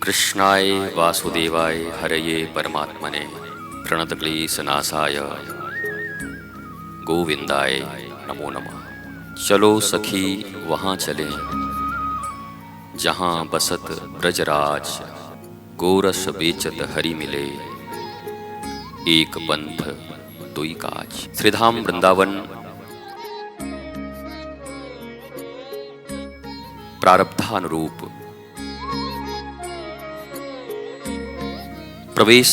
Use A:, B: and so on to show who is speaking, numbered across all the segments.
A: कृष्णाय वासुदेवाय हरये परमात्मने प्रणतक्लेशनाशाय गोविंदाय नमो नमः। चलो सखी वहाँ चलें जहाँ बसत ब्रजराज, गोरस बेचत हरि मिले, एक पंथ दुई काज। श्रीधाम वृंदावन प्रारब्धानुरूप प्रवेश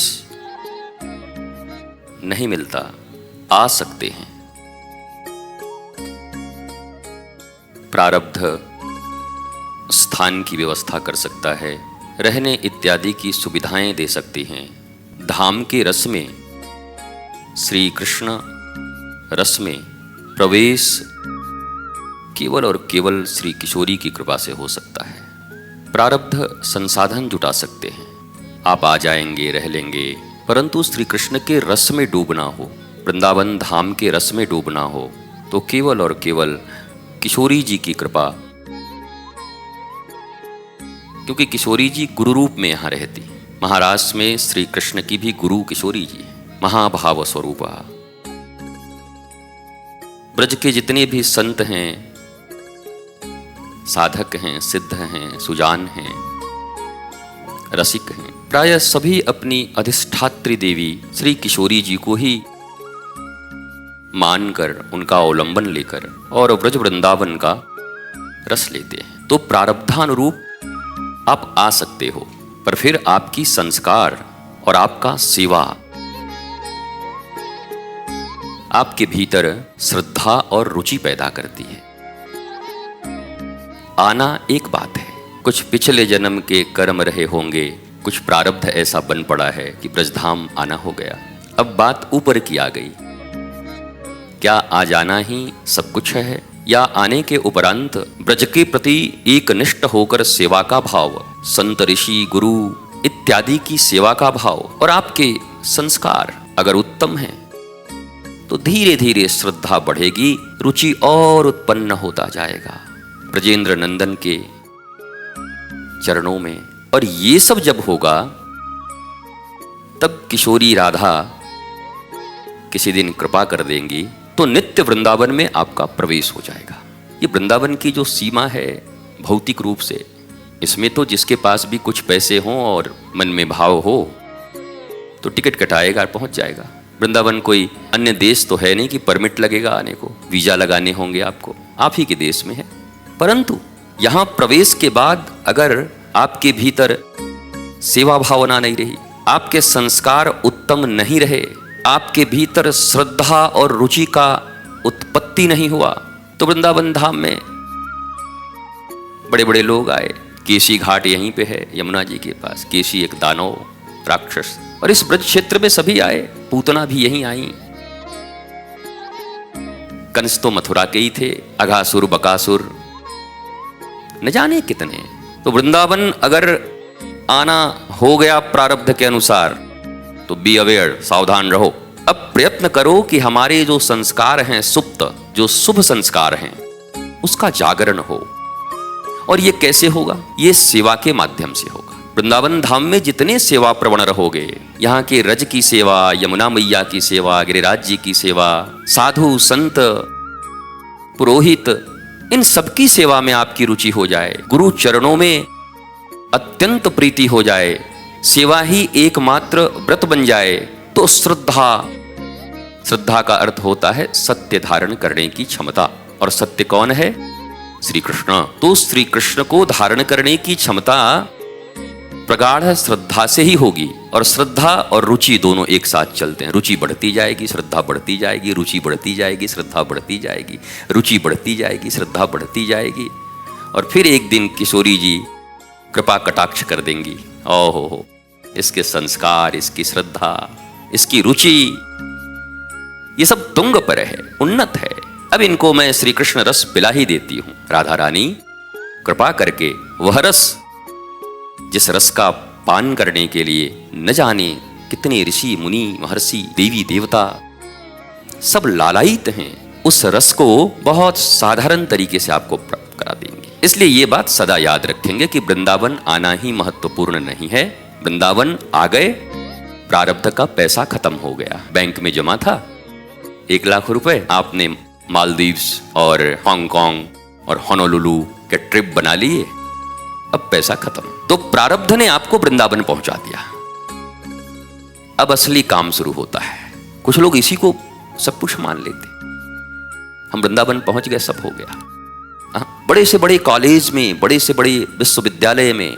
A: नहीं मिलता, आ सकते हैं। प्रारब्ध स्थान की व्यवस्था कर सकता है, रहने इत्यादि की सुविधाएं दे सकती हैं। धाम के रस में, श्री कृष्ण रस में प्रवेश केवल और केवल श्री किशोरी की कृपा से हो सकता है। प्रारब्ध संसाधन जुटा सकते हैं, आप आ जाएंगे, रह लेंगे, परंतु श्री कृष्ण के रस में डूबना हो, वृंदावन धाम के रस में डूबना हो, तो केवल और केवल किशोरी जी की कृपा, क्योंकि किशोरी जी गुरु रूप में यहाँ रहती। महाराष्ट्र में श्री कृष्ण की भी गुरु किशोरी जी है, महाभाव स्वरूपा। ब्रज के जितने भी संत हैं, साधक हैं, सिद्ध हैं, सुजान हैं, रसिक हैं, प्रायः सभी अपनी अधिष्ठात्री देवी श्री किशोरी जी को ही मानकर, उनका अवलंबन लेकर और व्रज वृंदावन का रस लेते हैं। तो प्रारब्धानुरूप आप आ सकते हो, पर फिर आपकी संस्कार और आपका सेवा आपके भीतर श्रद्धा और रुचि पैदा करती है। आना एक बात है, कुछ पिछले जन्म के कर्म रहे होंगे, कुछ प्रारब्ध ऐसा बन पड़ा है कि ब्रजधाम आना हो गया। अब बात ऊपर की आ गई, क्या आ जाना ही सब कुछ है, या आने के उपरांत ब्रज के प्रति एक निष्ठ होकर सेवा का भाव, संत ऋषि गुरु इत्यादि की सेवा का भाव और आपके संस्कार अगर उत्तम हैं तो धीरे धीरे श्रद्धा बढ़ेगी, रुचि और उत्पन्न होता जाएगा ब्रजेंद्र नंदन के चरणों में। और ये सब जब होगा तब किशोरी राधा किसी दिन कृपा कर देंगी तो नित्य वृंदावन में आपका प्रवेश हो जाएगा। ये वृंदावन की जो सीमा है भौतिक रूप से, इसमें तो जिसके पास भी कुछ पैसे हों और मन में भाव हो तो टिकट कटाएगा और पहुंच जाएगा। वृंदावन कोई अन्य देश तो है नहीं कि परमिट लगेगा आने को, वीजा लगाने होंगे आपको, आप ही के देश में है। परंतु यहां प्रवेश के बाद अगर आपके भीतर सेवा भावना नहीं रही, आपके संस्कार उत्तम नहीं रहे, आपके भीतर श्रद्धा और रुचि का उत्पत्ति नहीं हुआ, तो वृंदावन धाम में बड़े बड़े लोग आए। केसी घाट यहीं पे है, यमुना जी के पास। केसी एक दानव राक्षस, और इस ब्रज क्षेत्र में सभी आए, पूतना भी यहीं आई। कंस तो मथुरा के ही थे, अघासुर बकासुर न जाने कितने। तो वृंदावन अगर आना हो गया प्रारब्ध के अनुसार तो बी अवेयर, सावधान रहो। अब प्रयत्न करो कि हमारे जो संस्कार हैं सुप्त, जो शुभ संस्कार हैं, उसका जागरण हो। और ये कैसे होगा? ये सेवा के माध्यम से होगा। वृंदावन धाम में जितने सेवा प्रवण रहोगे, यहाँ के रज की सेवा, यमुना मैया की सेवा, गिरिराज जी की सेवा, साधु संत पुरोहित, इन सबकी सेवा में आपकी रुचि हो जाए, गुरु चरणों में अत्यंत प्रीति हो जाए, सेवा ही एकमात्र व्रत बन जाए, तो श्रद्धा का अर्थ होता है सत्य धारण करने की क्षमता। और सत्य कौन है? श्री कृष्ण। तो श्री कृष्ण को धारण करने की क्षमता प्रगाढ़ श्रद्धा से ही होगी। और श्रद्धा और रुचि दोनों एक साथ चलते हैं। रुचि बढ़ती जाएगी, श्रद्धा बढ़ती जाएगी, रुचि बढ़ती जाएगी, श्रद्धा बढ़ती जाएगी, रुचि बढ़ती जाएगी, श्रद्धा बढ़ती जाएगी। और फिर एक दिन किशोरी जी कृपा कटाक्ष कर देंगी। ओहो, इसके संस्कार, इसकी श्रद्धा, इसकी रुचि, ये सब तुंग पर है, उन्नत है। अब इनको मैं श्री कृष्ण रस पिला ही देती हूं। राधा रानी कृपा करके वह रस, जिस रस का पान करने के लिए न जाने कितने ऋषि मुनि महर्षि देवी देवता सब लालायित हैं, उस रस को बहुत साधारण तरीके से आपको प्राप्त करा देंगे। इसलिए ये बात सदा याद रखेंगे कि वृंदावन आना ही महत्वपूर्ण नहीं है। वृंदावन आ गए, प्रारब्ध का पैसा खत्म हो गया। बैंक में जमा था 1 लाख रुपए, आपने मालदीव्स और हांगकांग और होनोलुलु के ट्रिप बना लिए, अब पैसा खत्म। तो प्रारब्ध ने आपको वृंदावन पहुंचा दिया। अब असली काम शुरू होता है। कुछ लोग इसी को सब कुछ मान लेते, हम वृंदावन पहुंच गए, सब हो गया। बड़े से बड़े कॉलेज में, बड़े से बड़े विश्वविद्यालय में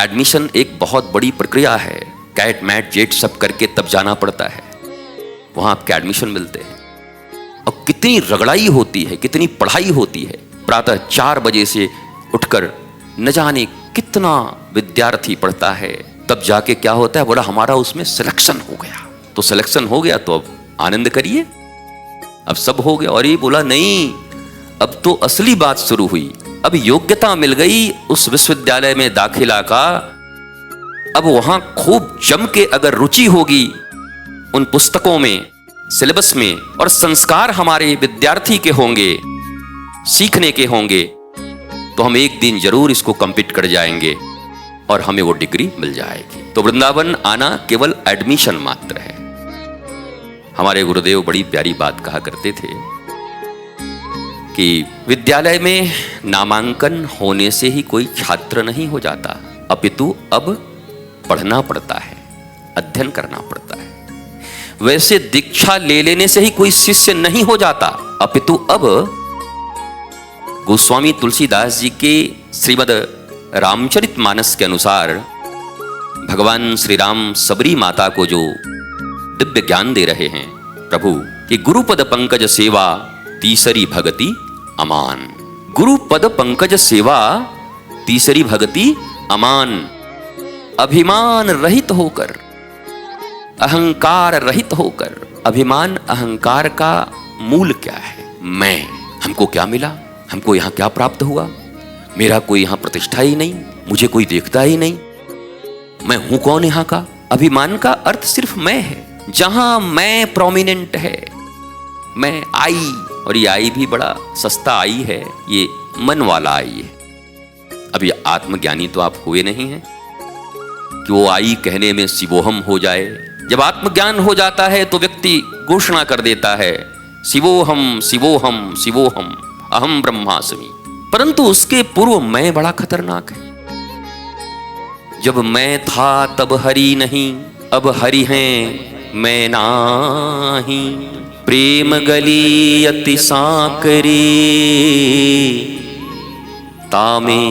A: एडमिशन एक बहुत बड़ी प्रक्रिया है। कैट मैट जेट सब करके तब जाना पड़ता है, वहां आपके एडमिशन मिलते हैं। और कितनी रगड़ाई होती है, कितनी पढ़ाई होती है। प्रातः 4 बजे से उठकर न जाने कितना विद्यार्थी पढ़ता है, तब जाके क्या होता है, बोला हमारा उसमें सिलेक्शन हो गया। तो सिलेक्शन हो गया तो अब आनंद करिए, अब सब हो गया। और ये बोला नहीं, अब तो असली बात शुरू हुई। अब योग्यता मिल गई उस विश्वविद्यालय में दाखिला का। अब वहां खूब जम के अगर रुचि होगी उन पुस्तकों में, सिलेबस में, और संस्कार हमारे विद्यार्थी के होंगे, सीखने के होंगे, तो हम एक दिन जरूर इसको कंप्लीट कर जाएंगे और हमें वो डिग्री मिल जाएगी। तो वृंदावन आना केवल एडमिशन मात्र है। हमारे गुरुदेव बड़ी प्यारी बात कहा करते थे कि विद्यालय में नामांकन होने से ही कोई छात्र नहीं हो जाता, अपितु अब पढ़ना पड़ता है, अध्ययन करना पड़ता है। वैसे दीक्षा ले लेने से ही कोई शिष्य नहीं हो जाता, अपितु अब गोस्वामी तुलसीदास जी के श्रीमद् रामचरितमानस के अनुसार भगवान श्री राम सबरी माता को जो दिव्य ज्ञान दे रहे हैं प्रभु कि गुरुपद पंकज सेवा तीसरी भगति अमान। गुरुपद पंकज सेवा तीसरी भगति अमान। अभिमान रहित होकर, अहंकार रहित होकर। अभिमान अहंकार का मूल क्या है? मैं, हमको क्या मिला, हमको यहां क्या प्राप्त हुआ, मेरा कोई यहां प्रतिष्ठा ही नहीं, मुझे कोई देखता ही नहीं, मैं हूं कौन यहां का। अभिमान का अर्थ सिर्फ मैं है। जहां मैं प्रोमिनेंट है, मैं आई, और ये आई भी बड़ा सस्ता आई है, ये मन वाला आई है। अभी आत्मज्ञानी तो आप हुए नहीं हैं कि वो आई कहने में शिवोहम हो जाए। जब आत्मज्ञान हो जाता है तो व्यक्ति घोषणा कर देता है शिवोहम शिवोहम शिवोहम अहम ब्रह्मास्मि। परंतु उसके पूर्व मैं बड़ा खतरनाक है। जब मैं था तब हरि नहीं, अब हरि हैं मैं नाही। प्रेम गली अति साकरी, तामे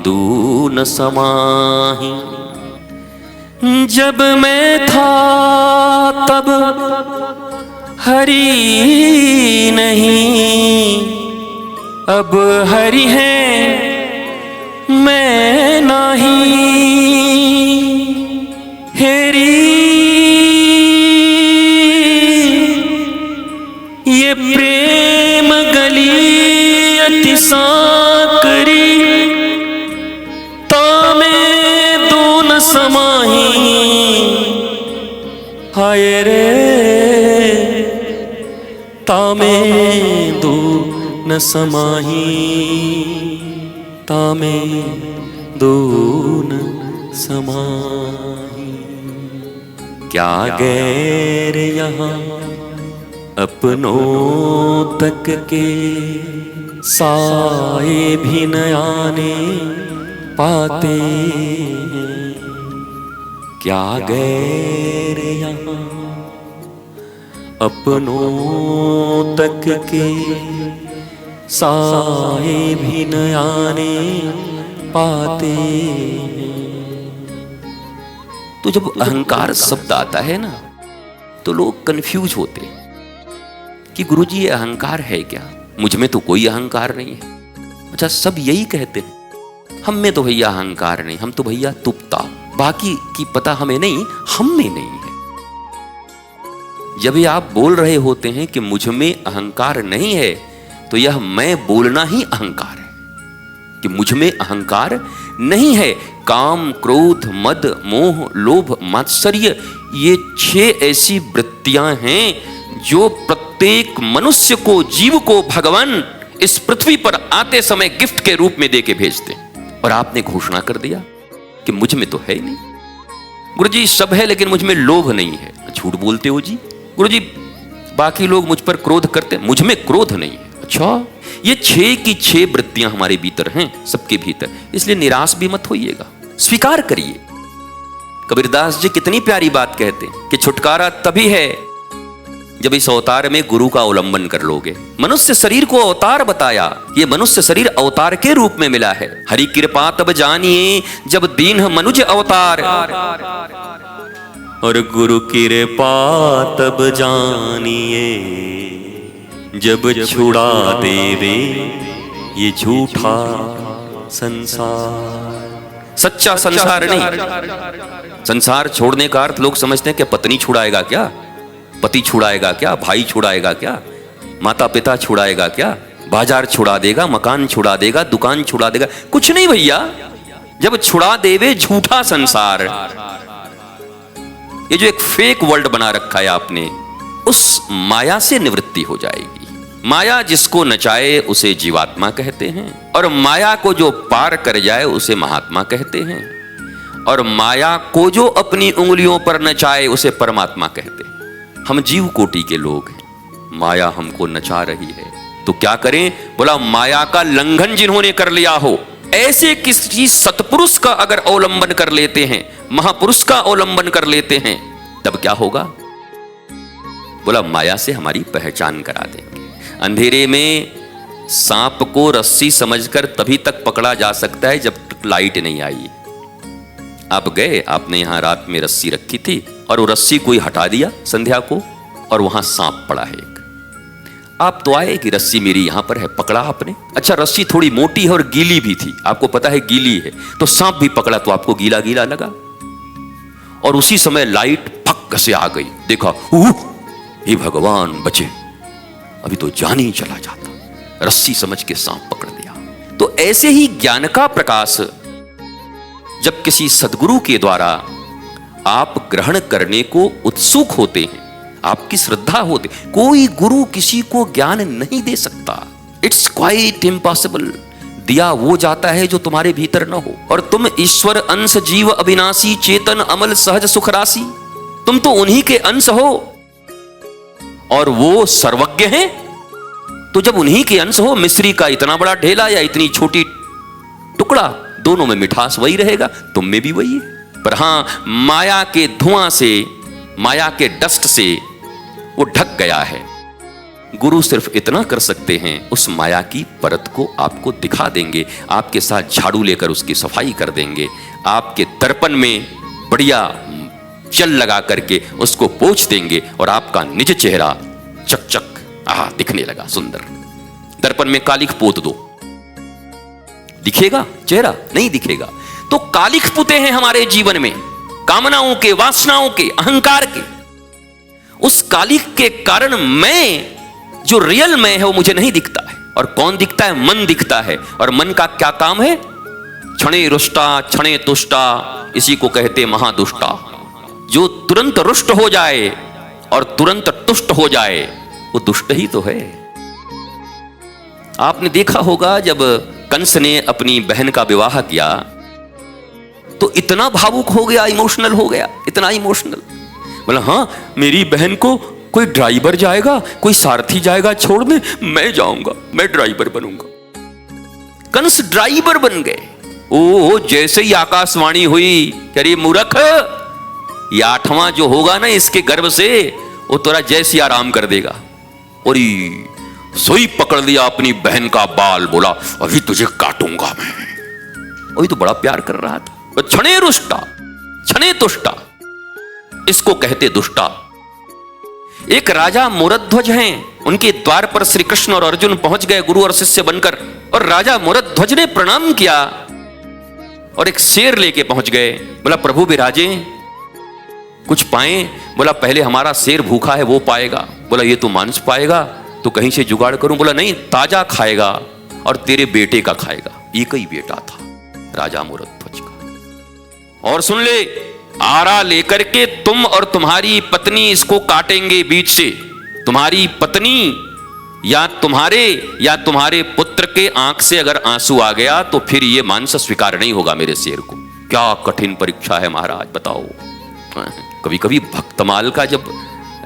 A: दून समाही। जब मैं था तब हरि नहीं, अब हरि है मैं नहीं। हेरी ये प्रेम गली अति साकरी, तामे दून समाही। हाय रे तामे दून समाही, तामे दून समाही। क्या गैर यहाँ अपनों तक के, साए भी न आने पाते हैं। क्या गैर यहाँ अपनों तक के, साए भी न आने पाते हैं। तो जब अहंकार शब्द आता है ना, तो लोग कंफ्यूज होते हैं कि गुरुजी ये अहंकार है क्या? मुझ में तो कोई अहंकार नहीं है। अच्छा, सब यही कहते हैं, हम में तो भैया अहंकार नहीं, हम तो भैया तुपता, बाकी की पता हमें नहीं, हम में नहीं है। जब ये आप बोल रहे होते हैं कि मुझ में अहंकार नहीं है, तो यह मैं बोलना ही अहंकार है कि मुझ में अहंकार नहीं है। काम, क्रोध, मद, मोह, लोभ, मात्सर्य, ये 6 ऐसी वृत्तियां हैं जो प्रत्येक मनुष्य को, जीव को भगवान इस पृथ्वी पर आते समय गिफ्ट के रूप में देके भेजते, और आपने घोषणा कर दिया कि मुझ में तो है ही नहीं। गुरुजी सब है लेकिन मुझ में लोभ नहीं है। झूठ बोलते हो जी। गुरुजी बाकी लोग मुझ पर क्रोध करते, मुझ में क्रोध नहीं है। अच्छा, ये 6 की 6 वृत्तियां हमारे भीतर हैं, सबके भीतर, इसलिए निराश भी मत होइएगा, स्वीकार करिए। कबीरदास जी कितनी प्यारी बात कहते हैं कि छुटकारा तभी है जब इस अवतार में गुरु का अवलंबन कर लोगे। मनुष्य शरीर को अवतार बताया, ये मनुष्य शरीर अवतार के रूप में मिला है। हरि कृपा तब जानिए जब दीन मनुज अवतार, और गुरु कृपा तब जानिए जब छुड़ा देवे ये झूठा संसार। सच्चा संसार नहीं। संसार छोड़ने का अर्थ लोग समझते हैं कि पत्नी छुड़ाएगा क्या, पति छुड़ाएगा क्या, भाई छुड़ाएगा क्या, माता पिता छुड़ाएगा क्या, बाजार छुड़ा देगा, मकान छुड़ा देगा, दुकान छुड़ा देगा। कुछ नहीं भैया, जब छुड़ा देवे झूठा संसार, ये जो एक फेक वर्ल्ड बना रखा है आपने, उस माया से निवृत्ति हो जाएगी। माया जिसको नचाए उसे जीवात्मा कहते हैं, और माया को जो पार कर जाए उसे महात्मा कहते हैं, और माया को जो अपनी उंगलियों पर नचाए उसे परमात्मा कहते हैं। हम जीव कोटि के लोग हैं, माया हमको नचा रही है, तो क्या करें? बोला माया का लंघन जिन्होंने कर लिया हो, ऐसे किसी सतपुरुष का अगर अवलंबन कर लेते हैं, महापुरुष का अवलंबन कर लेते हैं, तब क्या होगा? बोला माया से हमारी पहचान करा देंगे। अंधेरे में सांप को रस्सी समझकर तभी तक पकड़ा जा सकता है जब तक लाइट नहीं आई। आप गए, आपने यहां रात में रस्सी रखी थी और वो रस्सी कोई हटा दिया संध्या को, और वहां सांप पड़ा है एक। आप तो आए कि रस्सी मेरी यहां पर है, पकड़ा आपने। अच्छा, रस्सी थोड़ी मोटी है और गीली भी थी, आपको पता है गीली है, तो सांप भी पकड़ा तो आपको गीला गीला लगा, और उसी समय लाइट फक से आ गई। देखा, हे भगवान बचे, अभी तो जान ही चला जाता। रस्सी समझ के सांप पकड़ लिया। तो ऐसे ही ज्ञान का प्रकाश जब किसी सद्गुरु के द्वारा आप ग्रहण करने को उत्सुक होते हैं, आपकी श्रद्धा होती, कोई गुरु किसी को ज्ञान नहीं दे सकता। It's quite impossible. दिया वो जाता है जो तुम्हारे भीतर न हो, और तुम ईश्वर अंश जीव अविनाशी चेतन अमल सहज सुख राशि, तुम तो उन्हीं के अंश हो, और वो सर्वज्ञ हैं। तो जब उन्हीं के अंश हो, मिस्री का इतना बड़ा ढेला या इतनी छोटी टुकड़ा, दोनों में मिठास वही रहेगा, तुम में भी वही है। पर हां, माया के धुआं से, माया के डस्ट से वो ढक गया है। गुरु सिर्फ इतना कर सकते हैं, उस माया की परत को आपको दिखा देंगे, आपके साथ झाड़ू लेकर उसकी सफाई कर देंगे, आपके दर्पण में बढ़िया जल लगा करके उसको पोंछ देंगे, और आपका निज चेहरा चकचक दिखने लगा सुंदर। दर्पण में कालिख पोत दो, दिखेगा चेहरा? नहीं दिखेगा। तो कालिख पुते हैं हमारे जीवन में, कामनाओं के, वासनाओं के, अहंकार के। उस कालिख के कारण मैं, जो रियल मैं है, वो मुझे नहीं दिखता है। और कौन दिखता है? मन दिखता है। और मन का क्या काम है? क्षणे रुष्टा क्षणे तुष्टा, इसी को कहते महादुष्टा। जो तुरंत रुष्ट हो जाए और तुरंत तुष्ट हो जाए, वो दुष्ट ही तो है। आपने देखा होगा जब कंस ने अपनी बहन का विवाह किया तो इतना भावुक हो गया, इमोशनल हो गया, इतना इमोशनल। बोला हाँ, मेरी बहन को कोई ड्राइवर जाएगा, कोई सारथी जाएगा छोड़ने, मैं जाऊंगा, मैं ड्राइवर बनूंगा। कंस ड्राइवर बन गए। ओ जैसे ही आकाशवाणी हुई, अरे मूर्ख, ये 8वां जो होगा ना इसके गर्भ से, वो तोरा जैसी आराम कर देगा। और सोई पकड़ लिया अपनी बहन का बाल, बोला अभी तुझे काटूंगा मैं। अभी तो बड़ा प्यार कर रहा था। क्षणे रुष्टा क्षणे तुष्टा, इसको कहते दुष्टा। एक राजा मोरध्वज हैं, उनके द्वार पर श्री कृष्ण और अर्जुन पहुंच गए गुरु और शिष्य बनकर, और राजा मोरध्वज ने प्रणाम किया और एक शेर लेके पहुंच गए। बोला प्रभु विराजे, कुछ पाए? बोला पहले हमारा शेर भूखा है वो पाएगा। बोला ये तो मांस पाएगा, तो कहीं से जुगाड़ करूं? बोला नहीं, ताजा खाएगा और तेरे बेटे का खाएगा। एक ही बेटा था राजा मोरध्वज का। और सुन ले, आरा लेकर के तुम और तुम्हारी पत्नी इसको काटेंगे बीच से। तुम्हारी पत्नी या तुम्हारे पुत्र के आंख से अगर आंसू आ गया तो फिर ये मांस स्वीकार नहीं होगा मेरे शेर को। क्या कठिन परीक्षा है महाराज, बताओ। कभी कभी भक्तमाल का जब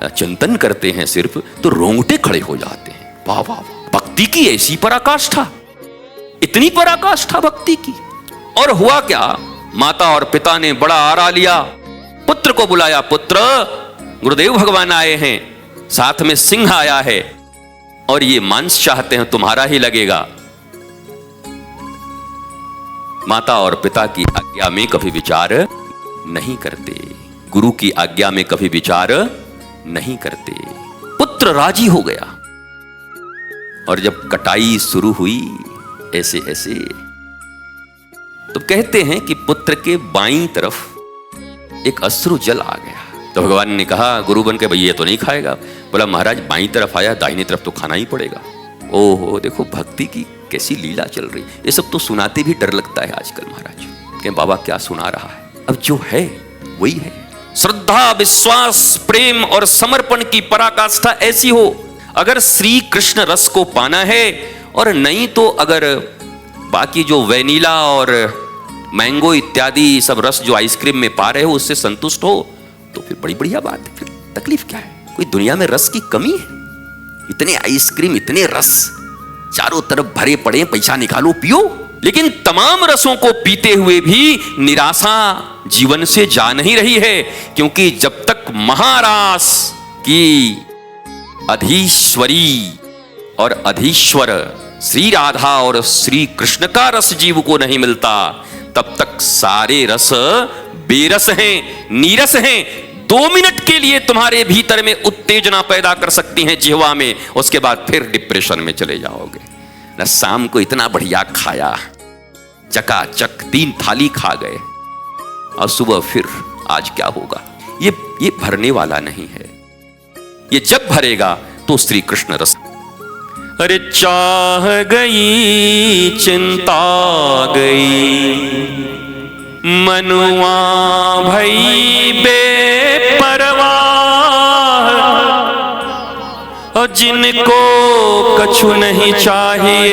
A: चिंतन करते हैं सिर्फ तो रोंगटे खड़े हो जाते हैं। वाह वाह, भक्ति की ऐसी पराकाष्ठा, इतनी पराकाष्ठा भक्ति की। और हुआ क्या, माता और पिता ने बड़ा आरा लिया, पुत्र को बुलाया। पुत्र, गुरुदेव भगवान आए हैं, साथ में सिंह आया है और ये मांस चाहते हैं, तुम्हारा ही लगेगा। माता और पिता की आज्ञा में कभी विचार नहीं करते, गुरु की आज्ञा में कभी विचार नहीं करते। पुत्र राजी हो गया और जब कटाई शुरू हुई ऐसे ऐसे, तो कहते हैं कि पुत्र के बाईं तरफ एक अश्रु जल आ गया। तो भगवान ने कहा, गुरु बन के भैया तो नहीं खाएगा। बोला महाराज बाईं तरफ आया, दाहिनी तरफ तो खाना ही पड़ेगा। ओहो, देखो भक्ति की कैसी लीला चल रही। ये सब तो सुनाते भी डर लगता है आजकल महाराज, कि बाबा क्या सुना रहा है। अब जो है वही है। श्रद्धा, विश्वास, प्रेम और समर्पण की पराकाष्ठा ऐसी हो। अगर श्री कृष्ण रस को पाना है, और नहीं तो अगर बाकी जो वेनिला और मैंगो इत्यादि सब रस जो आइसक्रीम में पा रहे हो उससे संतुष्ट हो, तो फिर बड़ी बढ़िया बात है। फिर तकलीफ क्या है? कोई दुनिया में रस की कमी है? इतने आइसक्रीम, इतने रस चारों तरफ भरे पड़े, पैसा निकालो पियो। लेकिन तमाम रसों को पीते हुए भी निराशा जीवन से जा नहीं रही है, क्योंकि जब तक महारास की अधीश्वरी और अधीश्वर श्री राधा और श्री कृष्ण का रस जीव को नहीं मिलता, तब तक सारे रस बेरस हैं, नीरस हैं। 2 मिनट के लिए तुम्हारे भीतर में उत्तेजना पैदा कर सकती हैं जिह्वा में, उसके बाद फिर डिप्रेशन में चले जाओगे। न शाम को इतना बढ़िया खाया, चकाचक 3 थाली खा गए, और सुबह फिर आज क्या होगा? ये भरने वाला नहीं है। ये जब भरेगा तो श्री कृष्ण रस। अरे चाह गई चिंता गई, मनुआ भई बेपरवाह, और जिनको कछु नहीं चाहिए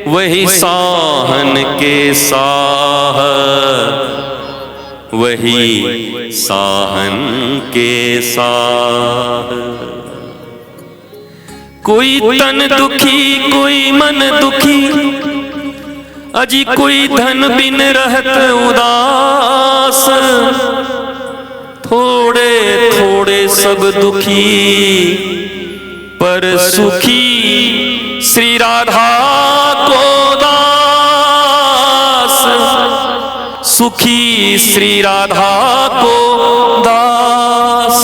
A: वही साहन के साह, वही साहन के साह। कोई तन दुखी, कोई मन दुखी, अजी कोई धन बिन रहत उदास, थोड़े थोड़े सब दुखी, पर सुखी श्री राधा को दास, सुखी श्री राधा को दास।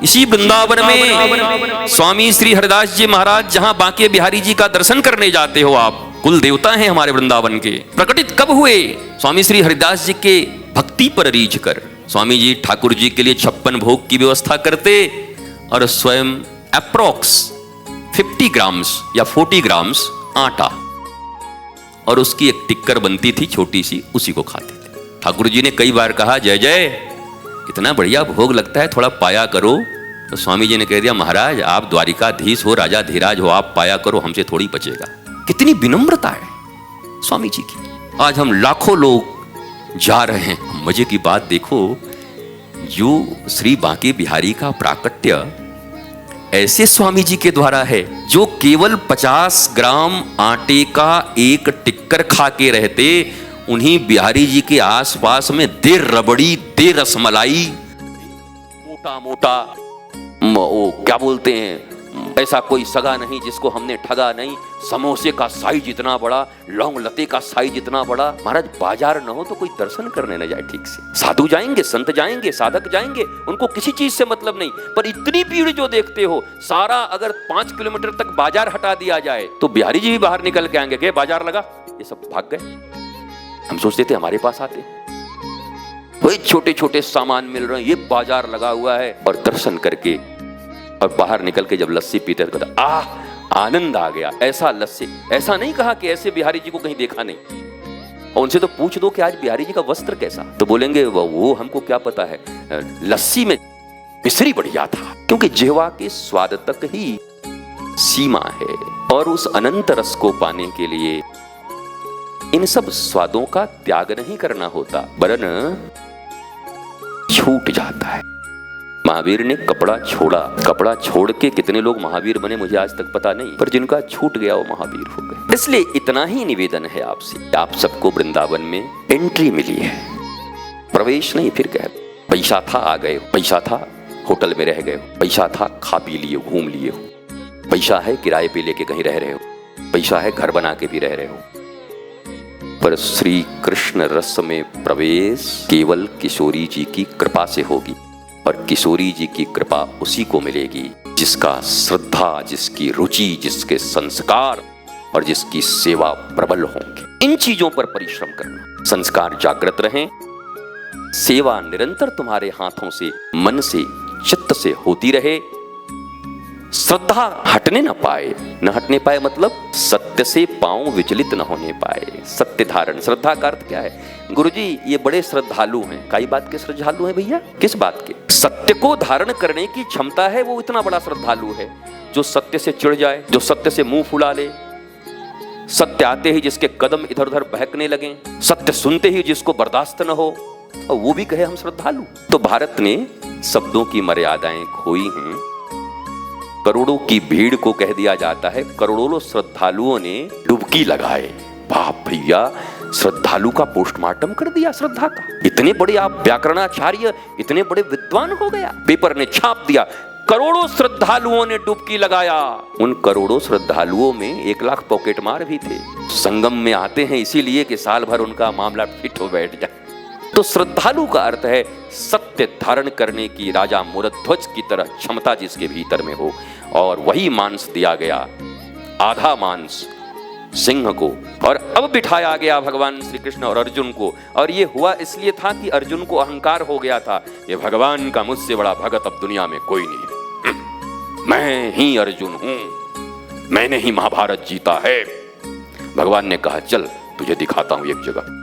A: इसी वृंदावन में स्वामी श्री हरिदास जी महाराज, जहां बांके बिहारी जी का दर्शन करने जाते हो आप, कुल देवता हैं हमारे वृंदावन के, प्रकटित कब हुए? स्वामी श्री हरिदास जी के भक्ति पर रीझ कर स्वामी जी ठाकुर जी के लिए 56 भोग की व्यवस्था करते, और स्वयं अप्रोक्स 50 ग्राम्स या 40 ग्राम्स आटा, और उसकी एक टिक्कर बनती थी छोटी सी, उसी को खाते थे। ठाकुर जी ने कई बार कहा, जय जय इतना बढ़िया भोग लगता है, थोड़ा पाया करो। तो स्वामी जी ने कह दिया, महाराज आप द्वारिकाधीश हो, राजा धीराज हो, आप पाया करो, हमसे थोड़ी बचेगा। कितनी विनम्रता है स्वामी जी की। आज हम लाखों लोग जा रहे हैं। मजे की बात देखो, जो श्री बांके बिहारी का प्राकट्य ऐसे स्वामी जी के द्वारा है, जो केवल 50 ग्राम आटे का एक टिक्कर खा के रहते, उन्हीं बिहारी जी के आसपास में दे रबड़ी, दे रसमलाई, मोटा मोटा वो क्या बोलते हैं, ऐसा कोई सगा नहीं जिसको हमने ठगा नहीं, समोसे का साइज इतना बड़ा, लौंग लते का साइज इतना बड़ा। महाराज बाजार न हो तो कोई दर्शन करने न जाए ठीक से। साधु जाएंगे, संत जाएंगे, साधक जाएंगे, उनको किसी चीज से मतलब नहीं, पर इतनी भीड़ जो देखते हो, सारा अगर 5 किलोमीटर तक बाजार हटा दिया जाए तो बिहारी जी भी बाहर निकल के आएंगे, के बाजार लगा, ये सब भाग गए। हम सोचते थे हमारे पास आते, वही छोटे छोटे सामान मिल रहे हैं, ये बाजार लगा हुआ है, और दर्शन करके और बाहर निकल के जब लस्सी पीते तो आनंद आ गया। ऐसा लस्सी, ऐसा नहीं कहा कि ऐसे बिहारी जी को कहीं देखा नहीं। और उनसे तो पूछ दो कि आज बिहारी जी का वस्त्र कैसा, तो बोलेंगे वो हमको क्या पता है, लस्सी में मिश्री बढ़िया था, क्योंकि जिह्वा के स्वाद तक ही सीमा है और उस अनंत रस को पाने के लिए इन सब स्वादों का त्याग नहीं करना होता, वरन छूट जाता है। महावीर ने कपड़ा छोड़ा, कपड़ा छोड़ के कितने लोग महावीर बने मुझे आज तक पता नहीं, पर जिनका छूट गया वो महावीर हो गए। इसलिए इतना ही निवेदन है आपसे, आप सबको वृंदावन में एंट्री मिली है, प्रवेश नहीं। फिर कह पैसा था आ गए, पैसा था होटल में रह गए, पैसा था खा पी लिए घूम लिए हो, पैसा है किराए पे लेके कहीं रह रहे हो, पैसा है घर बना के भी रह रहे हो, पर श्री कृष्ण रस में प्रवेश केवल किशोरी जी की कृपा से होगी। और किशोरी जी की कृपा उसी को मिलेगी जिसका श्रद्धा, जिसकी रुचि, जिसके संस्कार और जिसकी सेवा प्रबल होंगे। इन चीजों पर परिश्रम करना, संस्कार जागृत रहें, सेवा निरंतर तुम्हारे हाथों से, मन से, चित्त से होती रहे, श्रद्धा हटने न पाए। न हटने पाए मतलब सत्य से पांव विचलित न होने पाए। सत्य धारण, श्रद्धा का अर्थ क्या है? गुरुजी ये बड़े श्रद्धालु हैं। काई बात के श्रद्धालु हैं भैया? किस बात के? सत्य को धारण करने की क्षमता है, वो इतना बड़ा श्रद्धालु है। जो सत्य से चिढ़ जाए, जो सत्य से मुंह फुला ले, सत्य आते ही जिसके कदम इधर उधर बहकने लगे, सत्य सुनते ही जिसको बर्दाश्त न हो, और वो भी कहे हम श्रद्धालु। तो भारत ने शब्दों की मर्यादाएं खोई हैं। करोड़ों की भीड़ को कह दिया जाता है करोड़ों श्रद्धालुओं ने डुबकी लगाए। बाप भैया, श्रद्धालु का पोस्टमार्टम कर दिया श्रद्धा का। इतने बड़े आप व्याकरणाचार्य, इतने बड़े विद्वान हो गया। पेपर ने छाप दिया, करोड़ों श्रद्धालुओं ने डुबकी लगाया। उन करोड़ों श्रद्धालुओं में 1 लाख पॉकेट मार भी थे। संगम में आते हैं इसीलिए कि साल भर उनका मामला फिट हो बैठ जाए। तो श्रद्धालु का अर्थ है सत्य धारण करने की राजा मूरध्वज की तरह क्षमता जिसके भीतर में हो। और वही मांस दिया गया, आधा मांस सिंह को, और अब बिठाया गया भगवान श्री कृष्ण और अर्जुन को। और ये हुआ इसलिए था कि अर्जुन को अहंकार हो गया था, ये भगवान का मुझसे बड़ा भगत अब दुनिया में कोई नहीं, मैं ही अर्जुन हूं, मैंने ही महाभारत जीता है। भगवान ने कहा चल तुझे दिखाता हूं एक जगह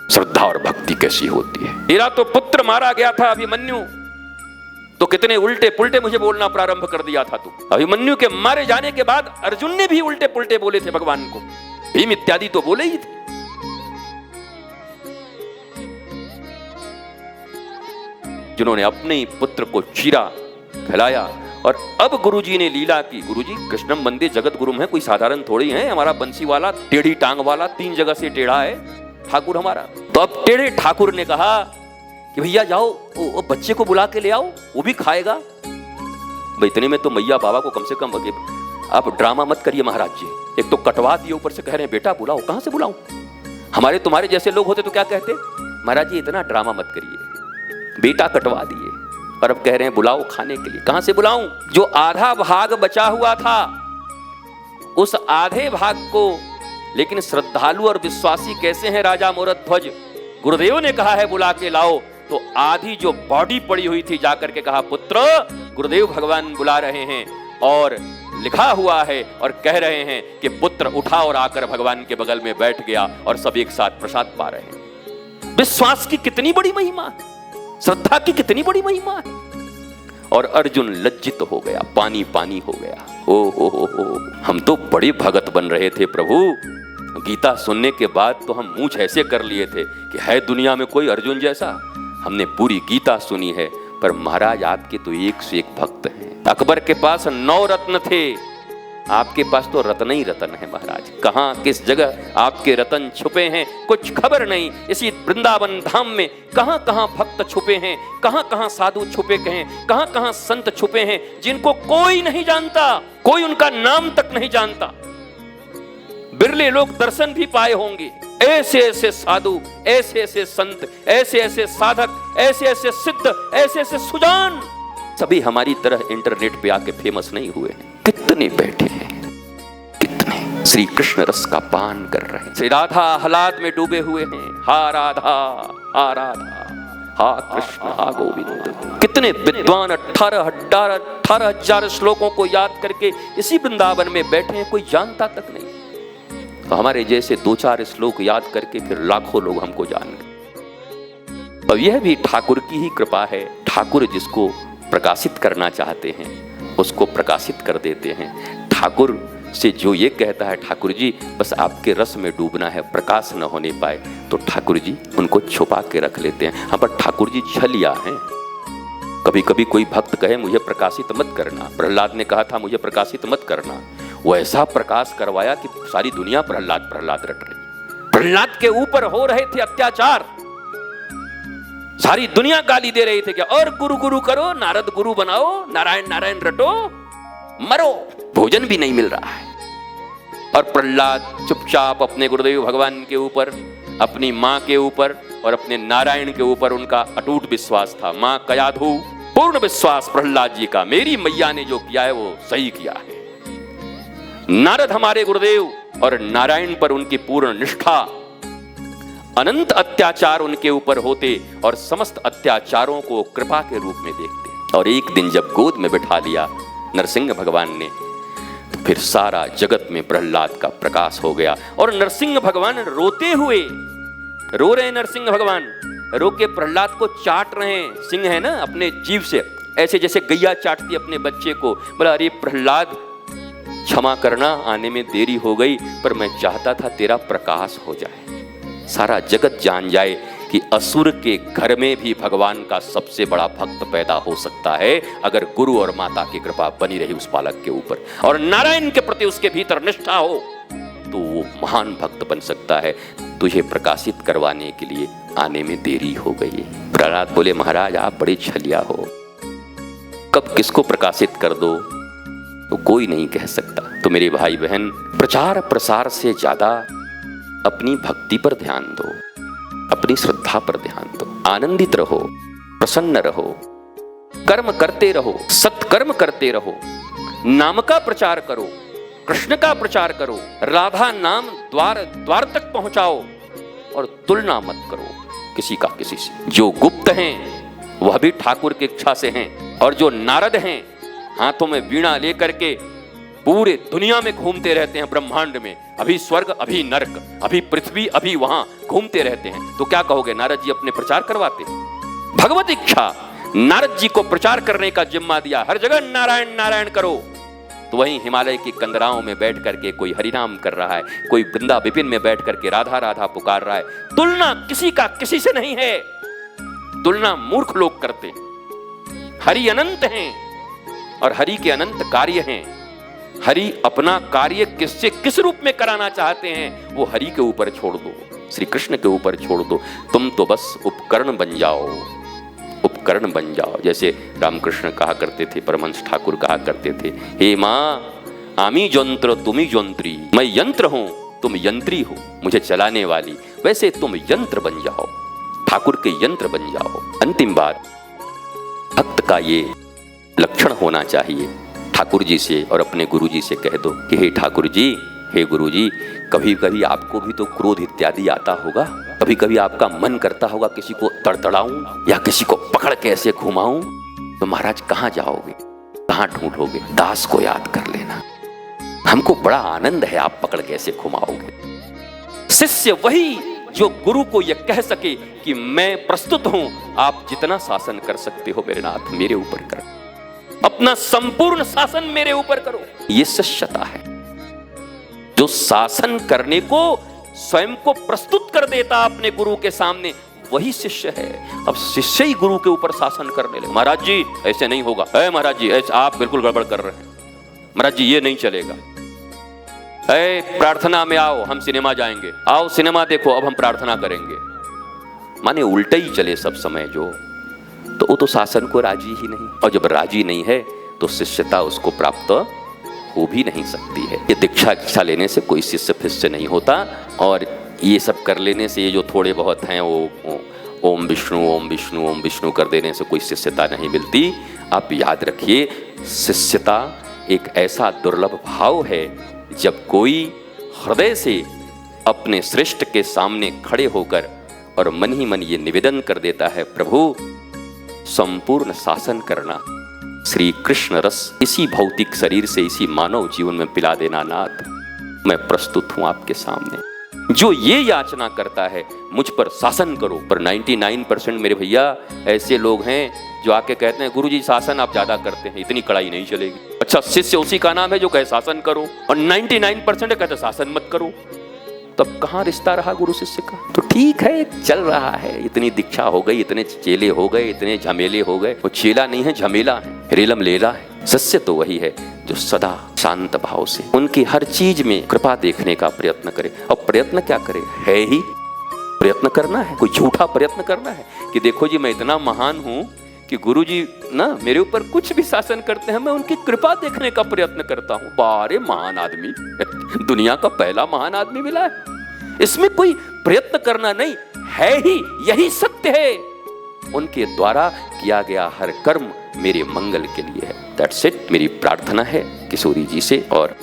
A: श्रद्धा और भक्ति कैसी होती है। तेरा तो पुत्र मारा गया था अभिमन्यु, तो कितने उल्टे पुल्टे मुझे बोलना प्रारंभ कर दिया था तू। अभिमन्यु के मारे जाने के बाद अर्जुन ने भी उल्टे पुल्टे बोले थे भगवान को, भीम इत्यादि तो बोले ही थे। जिन्होंने अपने ही पुत्र को चीरा खिलाया। और अब गुरुजी ने लीला की। गुरुजी कृष्णम वंदे जगत गुरुम है, कोई साधारण थोड़ी है। हमारा बंसी वाला, टेढ़ी टांग वाला, 3 जगह से टेढ़ा है ठाकुर हमारा। तो अब टेढ़े ठाकुर ने कहा कि भैया जाओ वो बच्चे को बुला के ले आओ, वो भी खाएगा। भाई इतने में तो मैया बाबा को कम से कम आप ड्रामा मत करिए महाराज जी, एक तो कटवा दिए, ऊपर से कह रहे हैं बेटा बुलाओ। कहां से बुलाऊं? हमारे तुम्हारे जैसे लोग होते तो क्या कहते? महाराज जी इतना ड्रामा मत करिए, बेटा कटवा दिए और अब कह रहे हैं बुलाओ खाने के लिए। कहां से बुलाऊं? जो आधा भाग बचा हुआ था उस आधे भाग को। लेकिन श्रद्धालु और विश्वासी कैसे हैं राजा मूरध्वज? गुरुदेव ने कहा है बुला के लाओ, तो आधी जो बॉडी पड़ी हुई थी जाकर के कहा पुत्र गुरुदेव भगवान बुला रहे हैं, और लिखा हुआ है और कह रहे हैं कि पुत्र उठा और आकर भगवान के बगल में बैठ गया और सब एक साथ प्रसाद पा रहे हैं। विश्वास की कितनी बड़ी महिमा है, श्रद्धा की कितनी बड़ी महिमा है। और अर्जुन लज्जित हो गया, पानी पानी हो गया। ओ हम तो बड़े भगत बन रहे थे प्रभु, गीता सुनने के बाद तो हम मुंह ऐसे कर लिए थे कि है दुनिया में कोई अर्जुन जैसा। हमने पूरी गीता सुनी है, पर महाराज आपके तो 1 से 1 भक्त हैं। अकबर के पास 9 रत्न थे, आपके पास तो रत्न ही रत्न है महाराज। कहां किस जगह आपके रत्न छुपे हैं कुछ खबर नहीं। इसी वृंदावन धाम में कहां कहां भक्त छुपे हैं, कहां कहां साधु छुपे हैं, कहां कहां संत छुपे हैं जिनको कोई नहीं जानता, कोई उनका नाम तक नहीं जानता। बिरले लोग दर्शन भी पाए होंगे। ऐसे ऐसे साधु, ऐसे ऐसे संत, ऐसे ऐसे साधक, ऐसे ऐसे सिद्ध, ऐसे ऐसे सुजान, सभी हमारी तरह इंटरनेट पे आके फेमस नहीं हुए हैं। कितने बैठे हैं, कितने श्री कृष्ण रस का पान कर रहे हैं, श्री राधा आह्लाद में डूबे हुए हैं। हा राधा, हा राधा, हा कृष्ण, हा गोविंद। कितने विद्वान 18,000 श्लोकों को याद करके इसी वृंदावन में बैठे हैं, कोई जानता तक नहीं। तो हमारे जैसे 2-4 श्लोक याद करके फिर लाखों लोग हमको जान गए। अब यह भी ठाकुर की ही कृपा है। ठाकुर जिसको प्रकाशित करना चाहते हैं उसको प्रकाशित कर देते हैं। ठाकुर से जो ये कहता है ठाकुर जी बस आपके रस में डूबना है, प्रकाश न होने पाए, तो ठाकुर जी उनको छुपा के रख लेते हैं। हाँ, पर ठाकुर जी छलिया हैं। कभी कभी कोई भक्त कहे मुझे प्रकाशित मत करना, प्रहलाद ने कहा था मुझे प्रकाशित मत करना, वो ऐसा प्रकाश करवाया कि सारी दुनिया प्रहलाद प्रहलाद रट रही। प्रहलाद के ऊपर हो रहे थे अत्याचार, सारी दुनिया गाली दे रही थी कि और गुरु गुरु करो, नारद गुरु बनाओ, नारायण नारायण रटो, मरो, भोजन भी नहीं मिल रहा है। और प्रहलाद चुपचाप अपने गुरुदेव भगवान के ऊपर, अपनी मां के ऊपर और अपने नारायण के ऊपर उनका अटूट विश्वास था। मां कयाधु, पूर्ण विश्वास प्रहलाद जी का, मेरी मैया ने जो किया है वो सही किया है। नारद हमारे गुरुदेव और नारायण पर उनकी पूर्ण निष्ठा, अनंत अत्याचार उनके ऊपर होते और समस्त अत्याचारों को कृपा के रूप में देखते। और एक दिन जब गोद में बिठा लिया नरसिंह भगवान ने, तो फिर सारा जगत में प्रहलाद का प्रकाश हो गया। और नरसिंह भगवान रोते हुए, रो रहे हैं नरसिंह भगवान, रो के प्रहलाद को चाट रहे हैं, सिंह है ना, अपने जीभ से, ऐसे जैसे गैया चाटती अपने बच्चे को। बोला अरे प्रहलाद क्षमा करना, आने में देरी हो गई, पर मैं चाहता था तेरा प्रकाश हो जाए, सारा जगत जान जाए कि असुर के घर में भी भगवान का सबसे बड़ा भक्त पैदा हो सकता है अगर गुरु और माता की कृपा बनी रही उस बालक के ऊपर, और नारायण के प्रति उसके भीतर निष्ठा हो तो वो महान भक्त बन सकता है। तुझे प्रकाशित करवाने के लिए आने में देरी हो गई। प्रहलाद बोले महाराज आप बड़े छलिया हो, कब किसको प्रकाशित कर दो तो कोई नहीं कह सकता। तो मेरे भाई बहन, प्रचार प्रसार से ज्यादा अपनी भक्ति पर ध्यान दो, अपनी श्रद्धा पर ध्यान दो, आनंदित रहो, प्रसन्न रहो, कर्म करते रहो, सत्कर्म करते रहो, नाम का प्रचार करो, कृष्ण का प्रचार करो, राधा नाम द्वार द्वार तक पहुंचाओ, और तुलना मत करो किसी का किसी से। जो गुप्त हैं वह भी ठाकुर की इच्छा से हैं, और जो नारद हैं हाथों में वीणा लेकर के पूरे दुनिया में घूमते रहते हैं, ब्रह्मांड में, अभी स्वर्ग अभी नरक, अभी पृथ्वी अभी वहां घूमते रहते हैं। तो क्या कहोगे, नारद जी अपने प्रचार करवाते? भगवत इच्छा, नारद जी को प्रचार करने का जिम्मा दिया, हर जगह नारायण नारायण करो। तो वहीं हिमालय की कंदराओं में बैठ करके कोई हरिनाम कर रहा है, कोई वृंदा विपिन में बैठ करके राधा राधा पुकार रहा है। तुलना किसी का किसी से नहीं है, तुलना मूर्ख लोग करते हैं। हरि अनंत हैं और हरि के अनंत कार्य हैं। हरि अपना कार्य किससे किस रूप में कराना चाहते हैं वो हरि के ऊपर छोड़ दो, श्री कृष्ण के ऊपर छोड़ दो। तुम तो बस उपकरण बन जाओ, उपकरण बन जाओ। जैसे रामकृष्ण कहा करते थे, परमहंस ठाकुर कहा करते थे, हे माँ आमी यंत्र तुमी यंत्री, मैं यंत्र हूं तुम यंत्री हो, मुझे चलाने वाली, वैसे तुम यंत्र बन जाओ, ठाकुर के यंत्र बन जाओ। अंतिम बात, भक्त का ये लक्षण होना चाहिए, ठाकुर जी से और अपने गुरु जी से कह दो कि हे ठाकुर जी, हे गुरु जी, कभी कभी आपको भी तो क्रोध इत्यादि आता होगा, कभी कभी आपका मन करता होगा किसी को तड़तड़ाऊं या किसी को पकड़ के ऐसे घुमाऊं, तो महाराज कहाँ जाओगे, कहाँ ढूंढोगे? दास को याद कर लेना, हमको बड़ा आनंद है आप पकड़ के ऐसे घुमाओगे। शिष्य वही जो गुरु को यह कह सके कि मैं प्रस्तुत हूं, आप जितना शासन कर सकते हो मेरे नाथ मेरे ऊपर करो, अपना संपूर्ण शासन मेरे ऊपर करो। ये शिष्यता है, जो शासन करने को स्वयं को प्रस्तुत कर देता अपने गुरु के सामने, वही शिष्य है। अब शिष्य ही गुरु के ऊपर शासन करने लगे, महाराज जी ऐसे नहीं होगा, है महाराज जी ऐसे आप बिल्कुल गड़बड़ कर रहे हैं, महाराज जी ये नहीं चलेगा, प्रार्थना में आओ हम सिनेमा जाएंगे, आओ सिनेमा देखो अब हम प्रार्थना करेंगे। माने उल्टा ही चले सब समय जो, तो वो तो शासन को राजी ही नहीं, और जब राजी नहीं है तो शिष्यता उसको प्राप्त हो भी नहीं सकती है। ये दीक्षा लेने से कोई शिष्य फिष्य नहीं होता, और ये सब कर लेने से ये जो थोड़े बहुत हैं वो ओम विष्णु ओम विष्णु ओम विष्णु कर देने से कोई शिष्यता नहीं मिलती। आप याद रखिए, शिष्यता एक ऐसा दुर्लभ भाव है जब कोई हृदय से अपने श्रेष्ठ के सामने खड़े होकर और मन ही मन ये निवेदन कर देता है, प्रभु संपूर्ण शासन करना, श्री कृष्ण रस इसी भौतिक शरीर से इसी मानव जीवन में पिला देना नाथ, मैं प्रस्तुत हूं आपके सामने। जो ये याचना करता है मुझ पर शासन करो, पर 99% मेरे भैया ऐसे लोग हैं जो आके कहते हैं गुरुजी शासन आप ज्यादा करते हैं, इतनी कड़ाई नहीं चलेगी। अच्छा, शिष्य उसी का नाम है जो कहे शासन करो, और 99% कहते शासन मत करो। तब कहाँ रिश्ता रहा गुरु शिष्य का? तो ठीक है, चल रहा है, इतनी दीक्षा हो गई, इतने चेले हो गए, इतने झमेले हो गए। वो चेला नहीं है, झमेला है, रेलम लेला है। शिष्य तो वही है जो सदा शांत भाव से उनकी हर चीज में कृपा देखने का प्रयत्न करे। और प्रयत्न क्या करे? है ही प्रयत्न करना है, कोई झूठा प्रयत्न करना है कि देखो जी मैं इतना महान हूं कि गुरुजी ना मेरे ऊपर कुछ भी शासन करते हैं, मैं उनकी कृपा देखने का प्रयत्न करता हूं। बारे महान आदमी, दुनिया का पहला महान आदमी मिला है। इसमें कोई प्रयत्न करना नहीं है, ही यही सत्य है। उनके द्वारा किया गया हर कर्म मेरे मंगल के लिए है। That's it. मेरी प्रार्थना है किशोरी जी से, और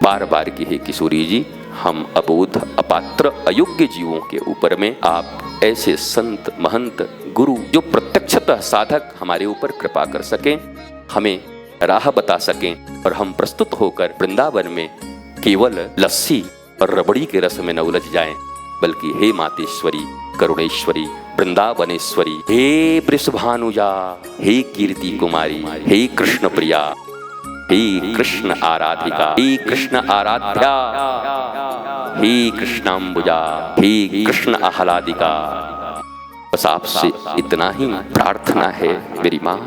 A: बार बार की है किशोरी जी, हम अबोध अपात्र अयोग्य जीवों के ऊपर में आप ऐसे संत महंत गुरु जो प्रत्यक्षतः साधक हमारे ऊपर कृपा कर सकें, हमें राह बता सकें, और हम प्रस्तुत होकर वृंदावन में केवल लस्सी और रबड़ी के रस में न उलझ जाएं, बल्कि हे मातेश्वरी, करुणेश्वरी, वृंदावनेश्वरी, हे वृषभानुजा, हे कीर्ति कुमारी, हे कृष्ण प्रिया, हे कृष्ण आराधिका, हे कृष्ण आराध्या, हे कृष्णाम्बुजा, हे कृष्ण आह्लादिका। बस आपसे इतना ही प्रार्थना है मेरी माँ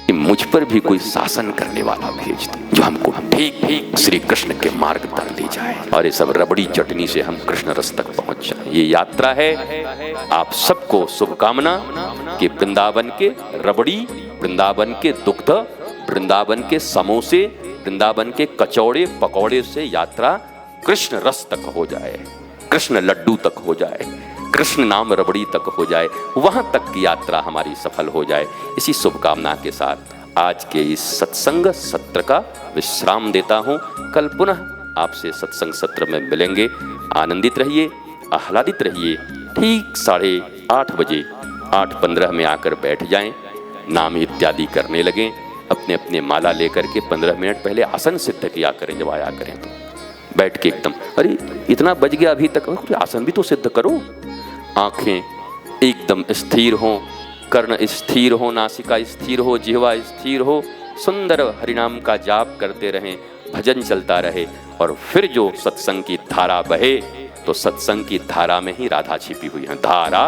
A: कि मुझ पर भी कोई शासन करने वाला भेज दे जो हमको ठीक ठीक श्री कृष्ण के मार्ग पर ले जाए, और ये सब रबड़ी चटनी से हम कृष्ण रस तक पहुंच जाए। ये यात्रा है। आप सबको शुभकामना कि वृंदावन के रबड़ी, वृंदावन के दुग्ध, वृंदावन के समोसे, वृंदावन के कचौड़े पकौड़े से यात्रा कृष्ण रस तक हो जाए, कृष्ण लड्डू तक हो जाए, कृष्ण नाम रबड़ी तक हो जाए, वहां तक की यात्रा हमारी सफल हो जाए। इसी शुभकामना के साथ आज के इस सत्संग सत्र का विश्राम देता हूं। कल पुनः आपसे सत्संग सत्र में मिलेंगे। आनंदित रहिए, आह्लादित रहिए। ठीक 8:30 बजे 8:15 में आकर बैठ जाएं, नाम इत्यादि करने लगें। अपने अपने माला लेकर के 15 मिनट पहले आसन सिद्ध किया करें। जब आया करें तो बैठ के एकदम, अरे इतना बज गया अभी तक, आसन भी तो सिद्ध करो। आंखें एकदम स्थिर हो, कर्ण स्थिर हो, नासिका स्थिर हो, जिह्वा स्थिर हो, सुंदर हरिनाम का जाप करते रहें, भजन चलता रहे, और फिर जो सत्संग की धारा बहे, तो सत्संग की धारा में ही राधा छिपी हुई है। धारा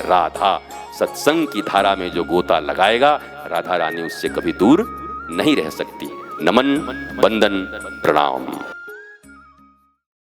A: राधा, सत्संग की धारा में जो गोता लगाएगा, राधा रानी उससे कभी दूर नहीं रह सकती। नमन, वंदन, प्रणाम।